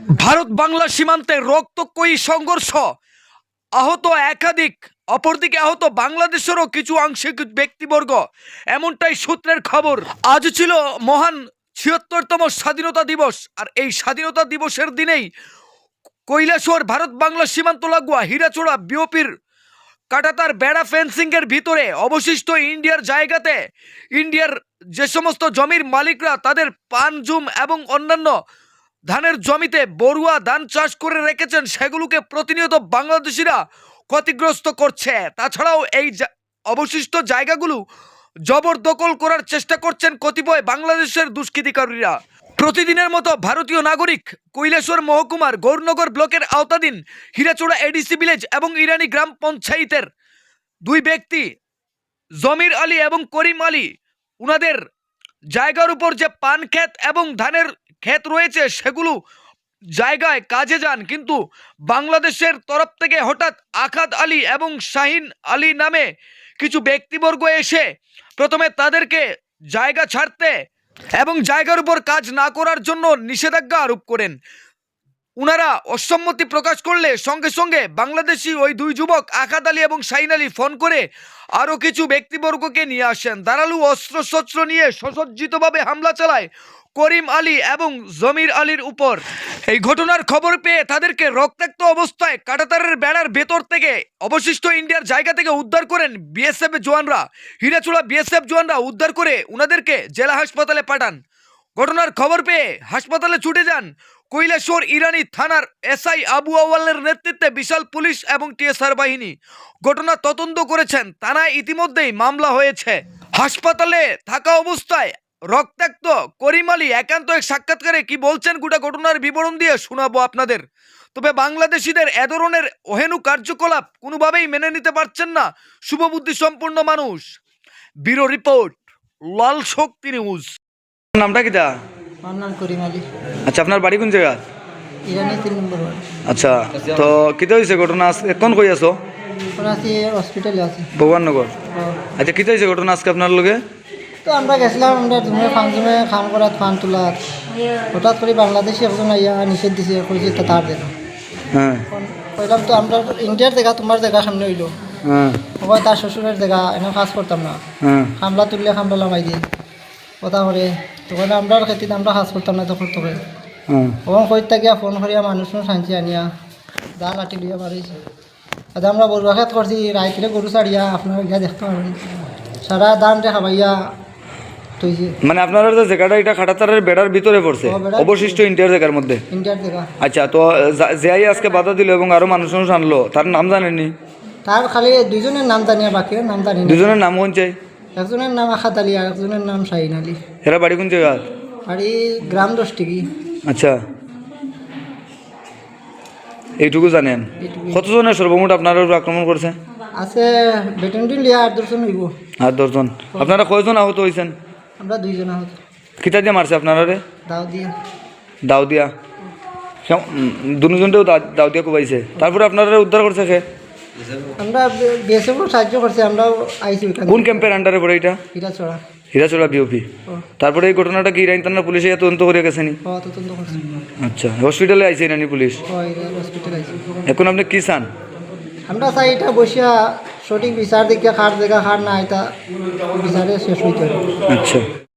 ভারত বাংলা সীমান্তে রক্তক্ষয়ী সংঘর্ষ, আহত একাধিক, অপরদিকে আহত বাংলাদেশেরও কিছু আংশিক ব্যক্তিবর্গ, এমনটাই সূত্রের খবর। আজ ছিল মহান ৭৬তম স্বাধীনতা দিবস, আর এই স্বাধীনতা দিবসের দিনেই কৈলাসহর ভারত বাংলা সীমান্ত লাগোয়া হীরাচড়া বিওপির কাটাতার বেড়া ফেন্সিং এর ভিতরে অবশিষ্ট ইন্ডিয়ার জায়গাতে ইন্ডিয়ার যে সমস্ত জমির মালিকরা তাদের পান জুম এবং অন্যান্য ধানের জমিতে বড়ুয়া ধান চাষ করে রেখেছেন, সেগুলোকে প্রতিনিয়ত বাংলাদেশিরা ক্ষতিগ্রস্ত করছে। তাছাড়াও এই অবশিষ্ট জায়গাগুলো জবরদখল করার চেষ্টা করছেন কতিপয় বাংলাদেশের দুষ্কৃতিকারীরা। প্রতিদিনের মতো ভারতীয় নাগরিক কৈলাসহর মহকুমার গৌরনগর ব্লকের আওতাধীন হীরাচড়া এডিসি ভিলেজ এবং ইরানি গ্রাম পঞ্চায়েতের দুই ব্যক্তি জমির আলী এবং করিম আলী উনাদের জায়গার উপর যে পান ক্ষেত এবং ধানের ক্ষেত রয়েছে সেগুলো জায়গায় কাজে যান, কিন্তু বাংলাদেশের তরফ থেকে হঠাৎ আখাদ আলী এবং শাহিন আলী নামে কিছু ব্যক্তিবর্গ এসে প্রথমে তাদেরকে জায়গা ছাড়তে এবং জায়গার উপর কাজ না করার জন্য নিষেধাজ্ঞা আরোপ করেন। উনারা অসম্মতি প্রকাশ করলে সঙ্গে সঙ্গে বাংলাদেশি ওই দুই যুবক আখাদ আলী এবং শাহিন আলী ফোন করে আরও কিছু ব্যক্তিবর্গকে নিয়ে আসেন। ধারালো অস্ত্রশস্ত্র নিয়ে সুসজ্জিতভাবে হামলা চালায় করিম আলী এবং জমির আলীর উপর। এই ঘটনার খবর পেয়ে তাদেরকে রক্তাক্ত অবস্থায় কাঁটাতারের বেড়ার ভেতর থেকে অবশিষ্ট ইন্ডিয়ার জায়গা থেকে উদ্ধার করেন বিএসএফ জওয়ানরা। হীরাচড়া বিএসএফ জওয়ানরা উদ্ধার করে উনাদেরকে জেলা হাসপাতালে পাঠান। ঘটনার খবর পেয়ে হাসপাতালে ছুটে যান কৈলাসহর ইরানি থানার এসআই আবু আওয়ালের নেতৃত্বে বিশাল পুলিশ এবং টিএসআর বাহিনী। ঘটনা তদন্ত করেছেন, থানায় ইতিমধ্যেই মামলা হয়েছে। হাসপাতালে থাকা অবস্থায় রক্তাক্ত করিম আলী একান্ত এক সাক্ষাৎকারে কি বলছেন গোটা ঘটনার বিবরণ দিয়ে শোনাবো আপনাদের। তবে বাংলাদেশিদের এ ধরনের অহেনু কার্যকলাপ কোনোভাবেই মেনে নিতে পারছেন না শুভবুদ্ধি সম্পন্ন মানুষ। ব্যুরো রিপোর্ট, লাল শক্তি নিউজ। নামটা কি তা? আমার নাম করিম আলী। আচ্ছা, আপনার বাড়ি কোন জায়গা? ইরানি 3 নম্বর ওয়ার্ড। আচ্ছা, তো কিতে হয়েছে ঘটনা? এখন কই আছো? এখন আছি হসপিটালে আছি, ভগবাননগর। আচ্ছা, কিতে হয়েছে ঘটনা আজকে আপনার লগে? তো আমরা গেছিলাম, আমরা জুমে ফাংশনে কাম করাত ফান তোলাত, হঠাৎ করে বাংলাদেশি একজন আইয়া নিষেধ দিছে, কইছে তা তার দেন। হ্যাঁ, কইলাম তো আমরা ইন্ডিয়ার জায়গা, তোমার জায়গা সামনে হইলো। হ্যাঁ, সবাই তার শ্বশুরের জায়গা, এনে কাজ করতাম না, হ্যাঁ, খামলা তুললে খামলা লামাই দিয়ে কথা করে, তখন আমরা খেতিতে আমরা কাজ করতাম না তখন। তবে হ্যাঁ, তখন কইতা গিয়া ফোন করিয়া মানুষ সাঁচি আনিয়া দা লাঠি দিয়া মারিছে। আচ্ছা, আমরা গরু খেত করছি, রাইতে গরু ছাড়িয়া আপনার গিয়া দেখতে পারবেন সারা দানটা খাবাইয়া তুইছে। মানে আপনার যে জায়গাটা এটা খাটাতারের বেড়ার ভিতরে পড়ছে, অবশিষ্ট ইন্ডিয়ার জায়গার মধ্যে। ইন্ডিয়ার জায়গা। আচ্ছা, তো যে আজকে বাধা দিল এবং আরো মানুষ আনলো, তার নাম জানেননি? তার খালি দুইজনের নাম জানিয়া, বাকির নাম জানি না। দুজনের নাম কোন চাই? একজনের নাম আখাদ আলী আর একজনের নাম শাহিন আলী। এরা বাড়ি কোন জায়গা? বাড়ি গ্রাম 10 টিকি। আচ্ছা, এইটুকু জানেন? কতজনের সর্বমোট আপনার উপর আক্রমণ করছে? আছে বেটেন্টিন লিয়া 8 জন হইব। 8-10 জন। আপনারা কয়জন আহত হয়েছেন? আমরা 2 জন আহত। কিতা দিয়ে মারছে আপনারা? দাও দিয়া। দাও দিয়া? দুজনটাও দাও দিয়া কোবাইছে, তারপরে আপনারা উদ্ধার করছে কে? আমরা বিএসএফ সাহায্য করছি, আমরাও আইছি। কোন ক্যাম্পের আন্ডারে পড়ে এটা? হীরাচড়া। হীরাচড়া বিওপি। তারপরে এই ঘটনাটা কি ইরানি থানার পুলিশে তদন্ত করে গেছেনি? তদন্ত করছি। আচ্ছা, হসপিটালে আইছে ইরানি পুলিশ? হসপিটাল আইছি। এখন আপনি কি চান? আমরা চাই এটা বসিয়া সঠিক বিচার দেখিয়া খার জায়গা খার না, এটা বিচারে শেষ হইতে। আচ্ছা।